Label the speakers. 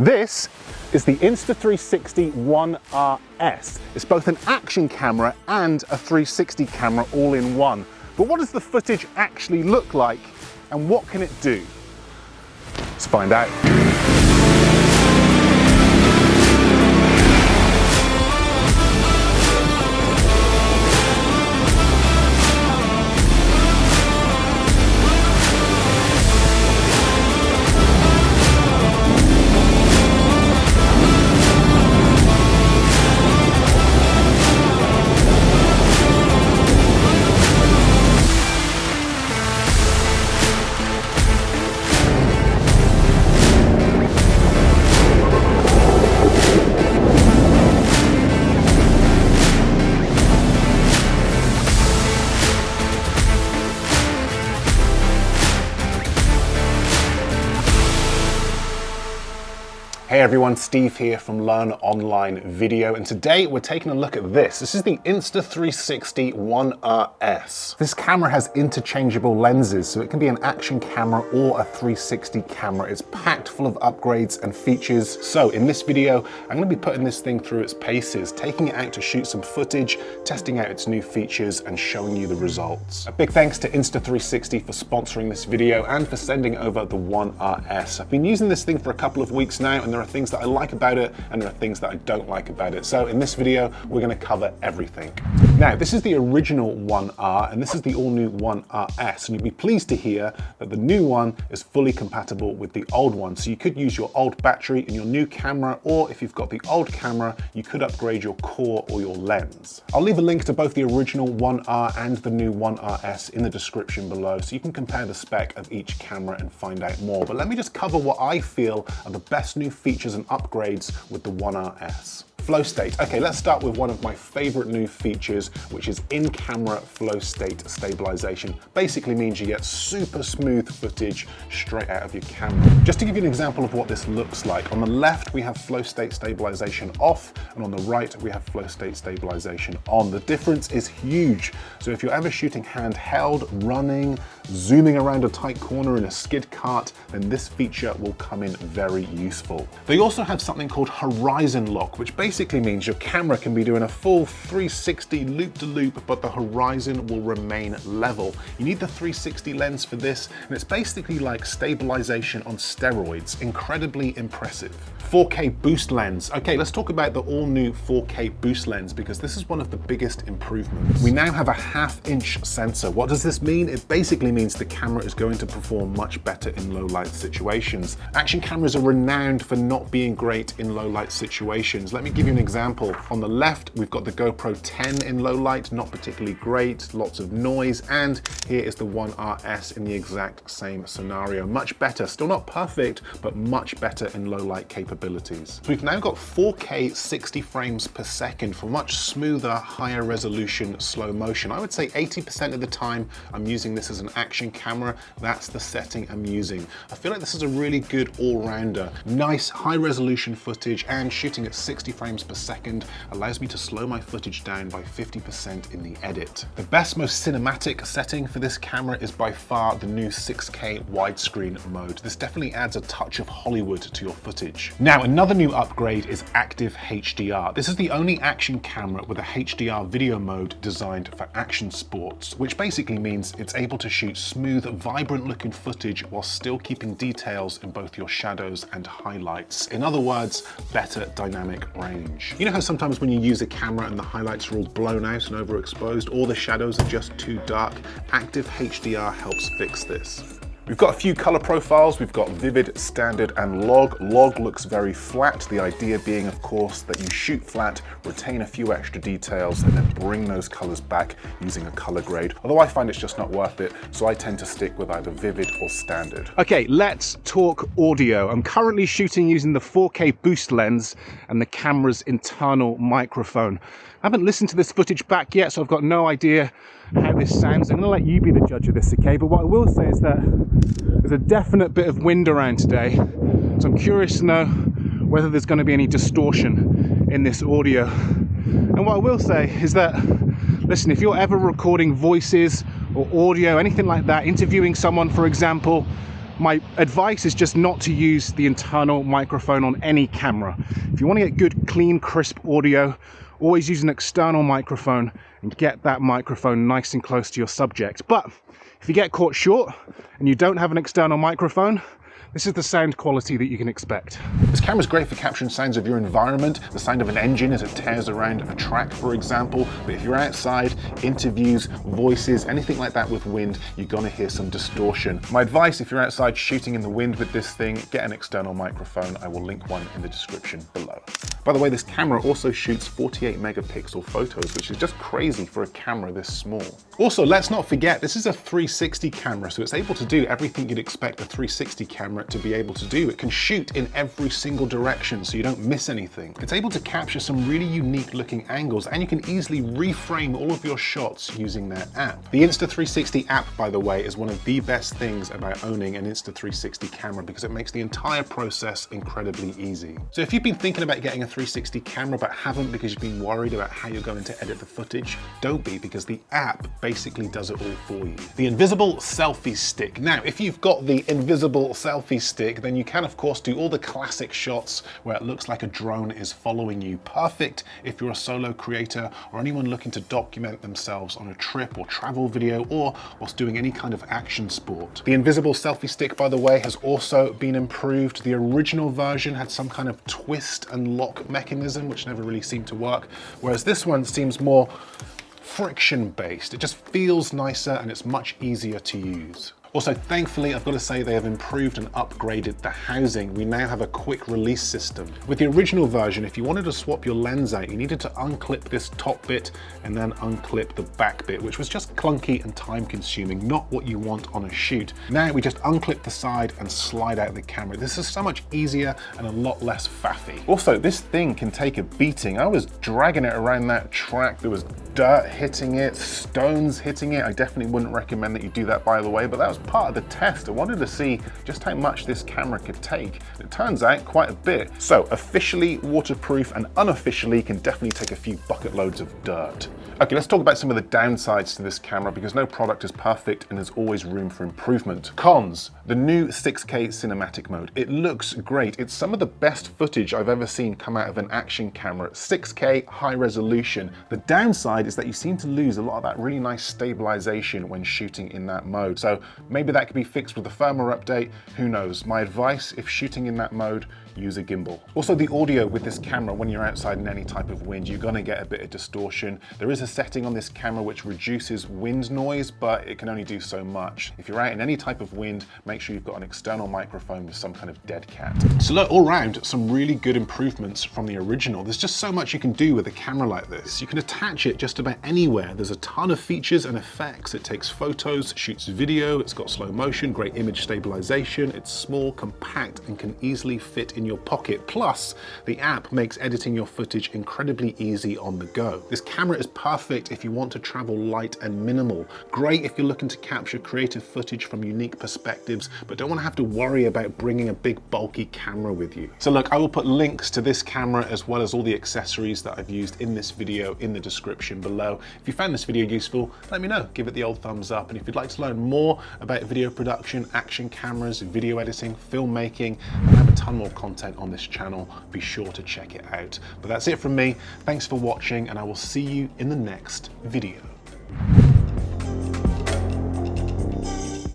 Speaker 1: This is the Insta360 One RS. It's both an action camera and a 360 camera all in one. But what does the footage actually look like and what can it do? Let's find out. Hey everyone, Steve here from Learn Online Video, and today we're taking a look at this. This is the Insta360 One RS. This camera has interchangeable lenses, so it can be an action camera or a 360 camera. It's packed full of upgrades and features. So in this video, I'm going to be putting this thing through its paces, taking it out to shoot some footage, testing out its new features, and showing you the results. A big thanks to Insta360 for sponsoring this video and for sending over the One RS. I've been using this thing for a couple of weeks now, and there are things that I like about it and there are things that I don't like about it. So in this video, we're going to cover everything. Now, this is the original One R and this is the all-new One RS, and you'll be pleased to hear that the new one is fully compatible with the old one. So you could use your old battery in your new camera, or if you've got the old camera, you could upgrade your core or your lens. I'll leave a link to both the original One R and the new One RS in the description below, so you can compare the spec of each camera and find out more. But let me just cover what I feel are the best new features and upgrades with the One RS. Flow state. Okay, let's start with one of my favorite new features, which is in-camera flow state stabilization. Basically means you get super smooth footage straight out of your camera. Just to give you an example of what this looks like, on the left we have flow state stabilization off, and on the right we have flow state stabilization on. The difference is huge. So if you're ever shooting handheld, running, zooming around a tight corner in a skid cart, then this feature will come in very useful. They also have something called horizon lock, which basically means your camera can be doing a full 360 loop-to-loop, but the horizon will remain level. You need the 360 lens for this, and it's basically like stabilization on steroids. Incredibly impressive. 4K boost lens. Okay, let's talk about the all-new 4K boost lens, because this is one of the biggest improvements. We now have a 1/2-inch sensor. What does this mean? It basically means the camera is going to perform much better in low light situations. Action cameras are renowned for not being great in low light situations. Let me give you an example. On the left, we've got the GoPro 10 in low light, not particularly great, lots of noise, and here is the One RS in the exact same scenario. Much better, still not perfect, but much better in low light capabilities. We've now got 4K 60 frames per second for much smoother, higher resolution slow motion. I would say 80% of the time I'm using this as an action camera. That's the setting I'm using. I feel like this is a really good all-rounder. Nice high resolution footage, and shooting at 60 frames per second allows me to slow my footage down by 50% in the edit. The best, most cinematic setting for this camera is by far the new 6K widescreen mode. This definitely adds a touch of Hollywood to your footage. Now, another new upgrade is active HDR. This is the only action camera with a HDR video mode designed for action sports, which basically means it's able to shoot smooth, vibrant looking footage while still keeping details in both your shadows and highlights. In other words, better dynamic range. You know how sometimes when you use a camera and the highlights are all blown out and overexposed, or the shadows are just too dark? Active HDR helps fix this. We've got a few color profiles. We've got vivid, standard, and log. Log looks very flat. The idea being, of course, that you shoot flat, retain a few extra details, and then bring those colors back using a color grade. Although I find it's just not worth it, so I tend to stick with either vivid or standard. Okay, let's talk audio. I'm currently shooting using the 4K boost lens and the camera's internal microphone. I haven't listened to this footage back yet, so I've got no idea how this sounds. I'm going to let you be the judge of this, okay? But what I will say is that there's a definite bit of wind around today, so I'm curious to know whether there's going to be any distortion in this audio. And what I will say is that, listen, if you're ever recording voices or audio, anything like that, interviewing someone, for example, My advice is just not to use the internal microphone on any camera. If you want to get good, clean, crisp audio, always use an external microphone and get that microphone nice and close to your subject. But if you get caught short and you don't have an external microphone, this is the sound quality that you can expect. This camera's great for capturing sounds of your environment, the sound of an engine as it tears around a track, for example. But if you're outside, interviews, voices, anything like that with wind, you're gonna hear some distortion. My advice, if you're outside shooting in the wind with this thing, get an external microphone. I will link one in the description below. By the way, this camera also shoots 48 megapixel photos, which is just crazy for a camera this small. Also, let's not forget, this is a 360 camera, so it's able to do everything you'd expect a 360 camera to be able to do. It can shoot in every single direction, so you don't miss anything. It's able to capture some really unique looking angles, and you can easily reframe all of your shots using their app. The Insta360 app, by the way, is one of the best things about owning an Insta360 camera because it makes the entire process incredibly easy. So if you've been thinking about getting a 360 camera but haven't because you've been worried about how you're going to edit the footage, don't be, because the app basically does it all for you. The invisible selfie stick. Now, if you've got the invisible selfie stick, then you can of course do all the classic shots where it looks like a drone is following you. Perfect if you're a solo creator or anyone looking to document themselves on a trip or travel video, or whilst doing any kind of action sport. The invisible selfie stick, by the way, has also been improved. The original version had some kind of twist and lock mechanism which never really seemed to work, whereas this one seems more friction based. It just feels nicer and it's much easier to use. Also, thankfully, I've got to say they have improved and upgraded the housing. We now have a quick release system. With the original version, if you wanted to swap your lens out, you needed to unclip this top bit and then unclip the back bit, which was just clunky and time consuming, not what you want on a shoot. Now we just unclip the side and slide out the camera. This is so much easier and a lot less faffy. Also, this thing can take a beating. I was dragging it around that track. There was dirt hitting it, stones hitting it. I definitely wouldn't recommend that you do that, by the way, but that was part of the test. I wanted to see just how much this camera could take. It turns out quite a bit. So officially waterproof and unofficially can definitely take a few bucket loads of dirt. Okay, let's talk about some of the downsides to this camera because no product is perfect and there's always room for improvement. Cons, the new 6K cinematic mode. It looks great. It's some of the best footage I've ever seen come out of an action camera. 6K high resolution. The downside is that you seem to lose a lot of that really nice stabilization when shooting in that mode. So maybe that could be fixed with a firmware update. Who knows? My advice, if shooting in that mode, use a gimbal. Also, the audio with this camera, when you're outside in any type of wind, you're gonna get a bit of distortion. There is a setting on this camera which reduces wind noise, but it can only do so much. If you're out in any type of wind, make sure you've got an external microphone with some kind of dead cat. So look, all round, some really good improvements from the original. There's just so much you can do with a camera like this. You can attach it just about anywhere. There's a ton of features and effects. It takes photos, shoots video, it's got slow motion, great image stabilization, it's small, compact, and can easily fit in your pocket. Plus, the app makes editing your footage incredibly easy on the go. This camera is perfect if you want to travel light and minimal. Great if you're looking to capture creative footage from unique perspectives, but don't want to have to worry about bringing a big bulky camera with you. So look, I will put links to this camera as well as all the accessories that I've used in this video in the description below. If you found this video useful, let me know. Give it the old thumbs up. And if you'd like to learn more about video production, action cameras, video editing, filmmaking, and I have a ton more content on this channel, be sure to check it out. But that's it from me. Thanks for watching, and I will see you in the next video.